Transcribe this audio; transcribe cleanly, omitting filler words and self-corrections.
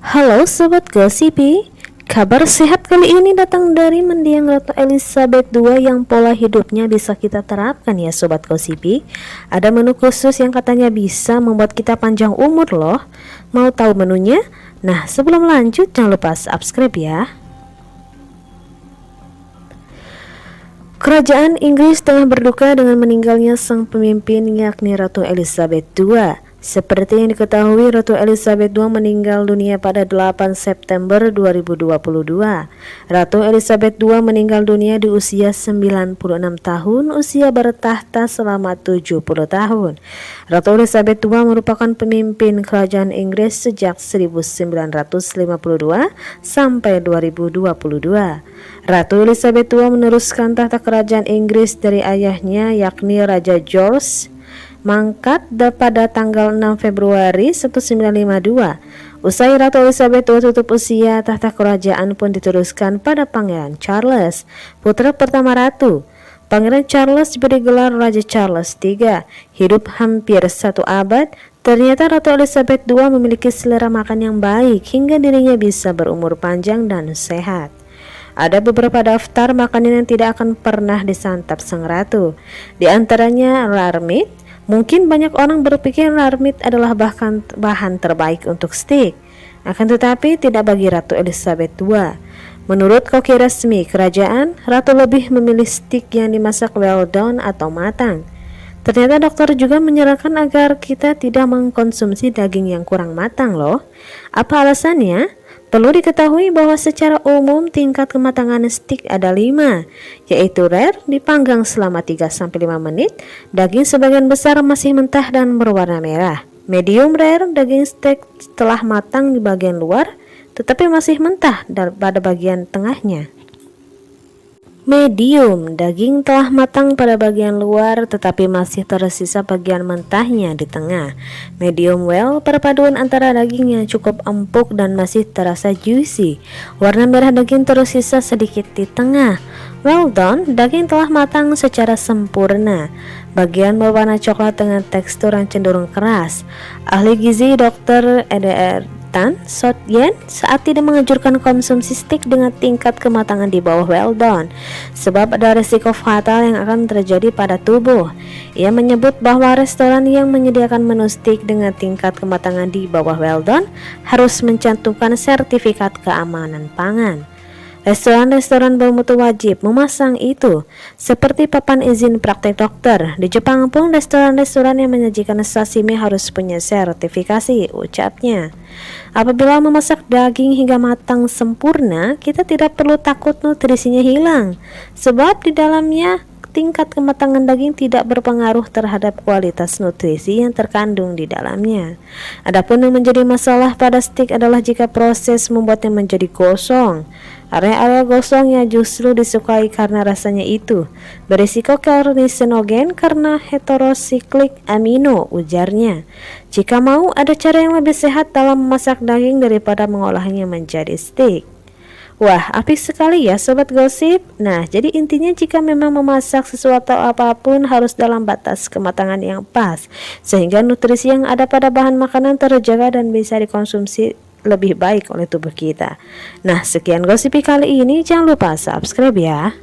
Halo Sobat Gosipi, kabar sehat kali ini datang dari mendiang Ratu Elizabeth II yang pola hidupnya bisa kita terapkan ya Sobat Gosipi. Ada menu khusus yang katanya bisa membuat kita panjang umur loh. Mau tahu menunya? Nah sebelum lanjut jangan lupa subscribe ya. Kerajaan Inggris tengah berduka dengan meninggalnya sang pemimpin yakni Ratu Elizabeth II. Seperti yang diketahui, Ratu Elizabeth II meninggal dunia pada 8 September 2022. Ratu Elizabeth II meninggal dunia di usia 96 tahun, usia bertahta selama 70 tahun. Ratu Elizabeth II merupakan pemimpin kerajaan Inggris sejak 1952 sampai 2022. Ratu Elizabeth II meneruskan tahta kerajaan Inggris dari ayahnya yakni Raja George mangkat pada tanggal 6 Februari 1952. Usai Ratu Elizabeth II tutup usia, tahta kerajaan pun diteruskan pada Pangeran Charles, putra pertama Ratu. Pangeran Charles diberi gelar Raja Charles III. Hidup hampir 1 abad, ternyata Ratu Elizabeth II memiliki selera makan yang baik hingga dirinya bisa berumur panjang dan sehat. Ada beberapa daftar makanan yang tidak akan pernah disantap sang ratu. Di antaranya rare meat. Mungkin banyak orang berpikir rare meat adalah bahan terbaik untuk steak. Akan tetapi tidak bagi Ratu Elizabeth II. Menurut koki resmi kerajaan, Ratu lebih memilih steak yang dimasak well done atau matang. Ternyata dokter juga menyarankan agar kita tidak mengkonsumsi daging yang kurang matang loh. Apa alasannya? Perlu diketahui bahwa secara umum tingkat kematangan steak ada 5, yaitu rare dipanggang selama 3-5 menit, daging sebagian besar masih mentah dan berwarna merah. Medium rare, daging steak telah matang di bagian luar tetapi masih mentah pada bagian tengahnya. Medium, daging telah matang pada bagian luar tetapi masih tersisa bagian mentahnya di tengah. Medium well, perpaduan antara daging yang cukup empuk dan masih terasa juicy. Warna merah daging tersisa sedikit di tengah. Well done, daging telah matang secara sempurna. Bagian berwarna coklat dengan tekstur yang cenderung keras. Ahli gizi Dr. Eder Tan Sot Yen saat tidak menganjurkan konsumsi steak dengan tingkat kematangan di bawah well done sebab ada risiko fatal yang akan terjadi pada tubuh. Ia menyebut bahwa restoran yang menyediakan menu steak dengan tingkat kematangan di bawah well done harus mencantumkan sertifikat keamanan pangan. Restoran-restoran bermutu wajib memasang itu, seperti papan izin praktek dokter. Di Jepang pun restoran-restoran yang menyajikan sashimi harus punya sertifikasi, ucapnya. Apabila memasak daging hingga matang sempurna, kita tidak perlu takut nutrisinya hilang, sebab di dalamnya tingkat kematangan daging tidak berpengaruh terhadap kualitas nutrisi yang terkandung di dalamnya. Adapun yang menjadi masalah pada steak adalah jika proses membuatnya menjadi gosong. Area-area gosongnya justru disukai karena rasanya itu berisiko karnisinogen karena heterosiklik amino, ujarnya. Jika mau, ada cara yang lebih sehat dalam memasak daging daripada mengolahnya menjadi steak. Wah, apik sekali ya Sobat Gosip. Nah, jadi intinya jika memang memasak sesuatu apapun harus dalam batas kematangan yang pas, sehingga nutrisi yang ada pada bahan makanan terjaga dan bisa dikonsumsi lebih baik oleh tubuh kita. Nah, sekian Gosipi kali ini. Jangan lupa subscribe ya.